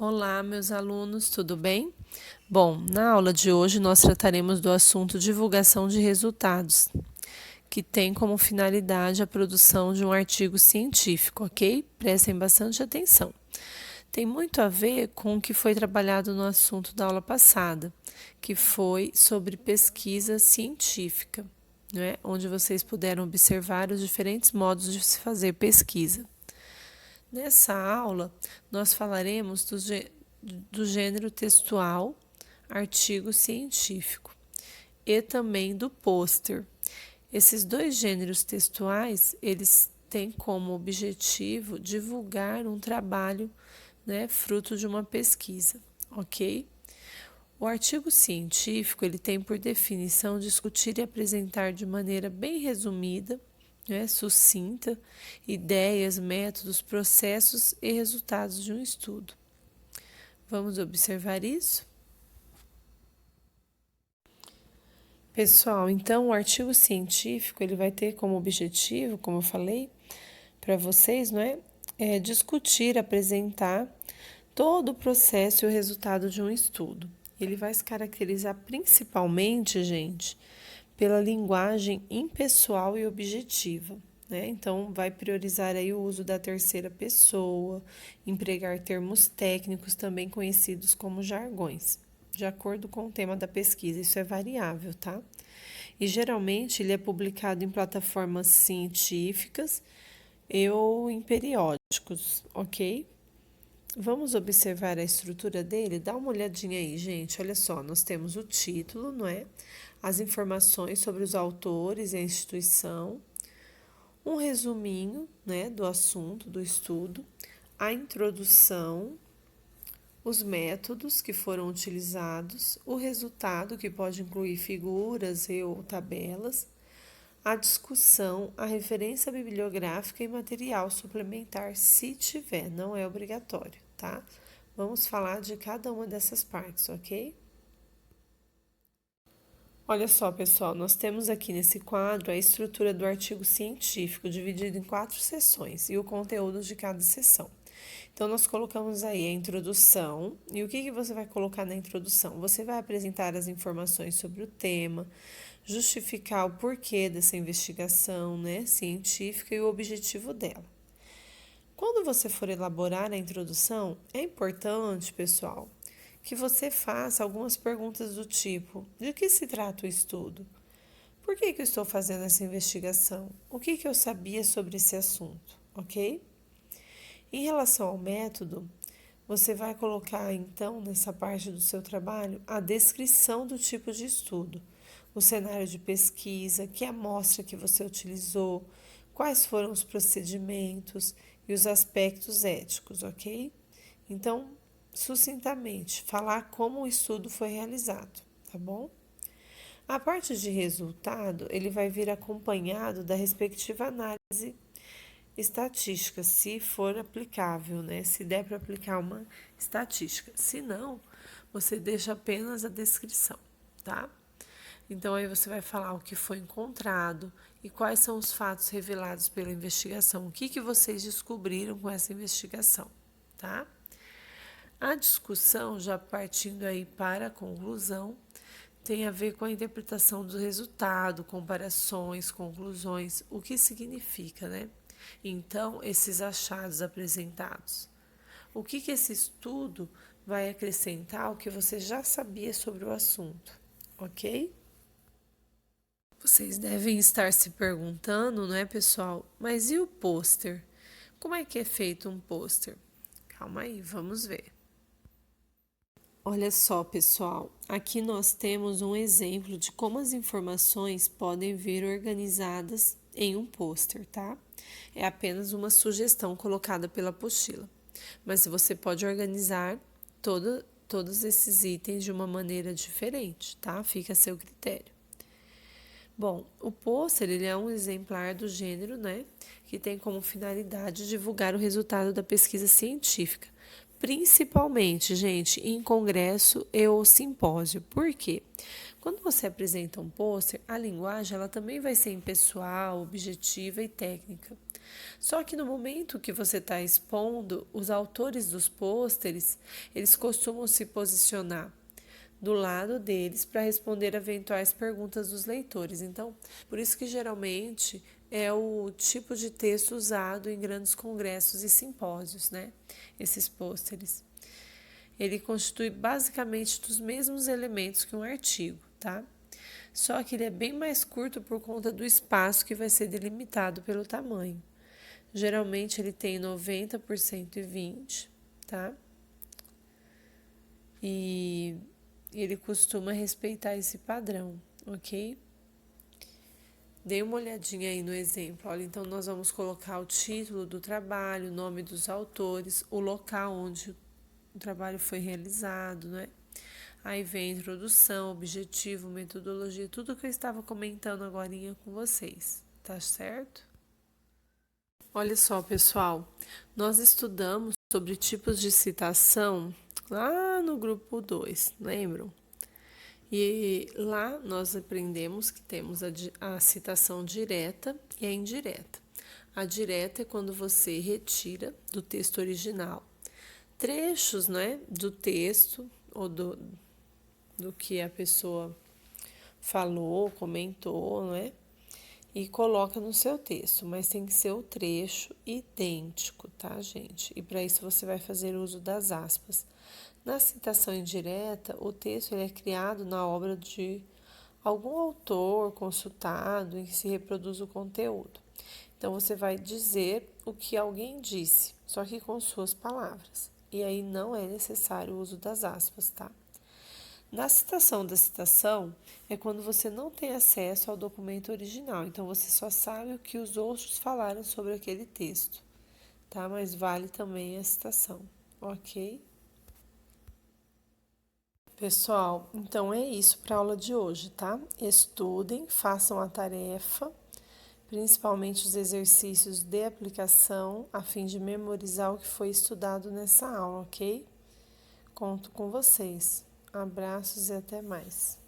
Olá, meus alunos, tudo bem? Bom, na aula de hoje nós trataremos do assunto divulgação de resultados, que tem como finalidade a produção de um artigo científico, ok? Prestem bastante atenção. Tem muito a ver com o que foi trabalhado no assunto da aula passada, que foi sobre pesquisa científica, né? Onde vocês puderam observar os diferentes modos de se fazer pesquisa. Nessa aula, nós falaremos do gênero textual, artigo científico, e também do pôster. Esses dois gêneros textuais, eles têm como objetivo divulgar um trabalho, né, fruto de uma pesquisa, ok? O artigo científico, ele tem por definição discutir e apresentar de maneira bem resumida, né, sucinta, ideias, métodos, processos e resultados de um estudo. Vamos observar isso? Pessoal, então o artigo científico ele vai ter como objetivo, como eu falei para vocês, não é? É discutir, apresentar todo o processo e o resultado de um estudo. Ele vai se caracterizar principalmente, gente, pela linguagem impessoal e objetiva, né? Então, vai priorizar aí o uso da terceira pessoa, empregar termos técnicos, também conhecidos como jargões, de acordo com o tema da pesquisa. Isso é variável, tá? E geralmente ele é publicado em plataformas científicas ou em periódicos, ok? Vamos observar a estrutura dele? Dá uma olhadinha aí, gente. Olha só, nós temos o título, não é? As informações sobre os autores e a instituição, um resuminho, né, do assunto, do estudo, a introdução, os métodos que foram utilizados, o resultado, que pode incluir figuras e ou tabelas, a discussão, a referência bibliográfica e material suplementar, se tiver, não é obrigatório, tá? Vamos falar de cada uma dessas partes, ok? Olha só, pessoal, nós temos aqui nesse quadro a estrutura do artigo científico, dividido em 4 seções, e o conteúdo de cada seção. Então, nós colocamos aí a introdução, e o que você vai colocar na introdução? Você vai apresentar as informações sobre o tema, justificar o porquê dessa investigação, né, científica e o objetivo dela. Quando você for elaborar a introdução, é importante, pessoal, que você faça algumas perguntas do tipo: de que se trata o estudo? Por que eu estou fazendo essa investigação? O que eu sabia sobre esse assunto? Ok? Em relação ao método, você vai colocar então nessa parte do seu trabalho a descrição do tipo de estudo, o cenário de pesquisa, que amostra que você utilizou, quais foram os procedimentos e os aspectos éticos, ok? Então, sucintamente, falar como o estudo foi realizado, tá bom? A parte de resultado, ele vai vir acompanhado da respectiva análise estatística, se for aplicável, né? Se der para aplicar uma estatística. Se não, você deixa apenas a descrição, tá? Então aí você vai falar o que foi encontrado e quais são os fatos revelados pela investigação. O que vocês descobriram com essa investigação, tá? A discussão, já partindo aí para a conclusão, tem a ver com a interpretação do resultado, comparações, conclusões, o que significa, né? Então, esses achados apresentados. O que esse estudo vai acrescentar ao que você já sabia sobre o assunto, ok? Vocês devem estar se perguntando, não é, pessoal? Mas e o pôster? Como é que é feito um pôster? Calma aí, vamos ver. Olha só, pessoal, aqui nós temos um exemplo de como as informações podem vir organizadas em um pôster, tá? É apenas uma sugestão colocada pela apostila, mas você pode organizar todos esses itens de uma maneira diferente, tá? Fica a seu critério. Bom, o pôster ele é um exemplar do gênero, né, que tem como finalidade divulgar o resultado da pesquisa científica, principalmente, gente, em congresso e ou simpósio. Por quê? Quando você apresenta um pôster, a linguagem ela também vai ser impessoal, objetiva e técnica. Só que no momento que você está expondo, os autores dos pôsteres, eles costumam se posicionar do lado deles para responder eventuais perguntas dos leitores. Então, por isso que geralmente é o tipo de texto usado em grandes congressos e simpósios, né? Esses pôsteres. Ele constitui basicamente dos mesmos elementos que um artigo, tá? Só que ele é bem mais curto por conta do espaço que vai ser delimitado pelo tamanho. Geralmente ele tem 90 por 120, tá? E ele costuma respeitar esse padrão, ok? Dê uma olhadinha aí no exemplo. Olha, então nós vamos colocar o título do trabalho, o nome dos autores, o local onde o trabalho foi realizado, né? Aí vem a introdução, objetivo, metodologia, tudo que eu estava comentando agora com vocês, tá certo? Olha só, pessoal, nós estudamos sobre tipos de citação lá no grupo 2, lembram? E lá nós aprendemos que temos a citação direta e a indireta. A direta é quando você retira do texto original trechos, né, do texto ou do que a pessoa falou, comentou, né? E coloca no seu texto, mas tem que ser o trecho idêntico, tá, gente? E para isso você vai fazer uso das aspas. Na citação indireta, o texto ele é criado na obra de algum autor consultado em que se reproduz o conteúdo. Então você vai dizer o que alguém disse, só que com suas palavras. E aí não é necessário o uso das aspas, tá? Na citação da citação é quando você não tem acesso ao documento original, então você só sabe o que os outros falaram sobre aquele texto, tá? Mas vale também a citação, ok? Pessoal, então é isso para a aula de hoje, tá? Estudem, façam a tarefa, principalmente os exercícios de aplicação, a fim de memorizar o que foi estudado nessa aula, ok? Conto com vocês. Abraços e até mais.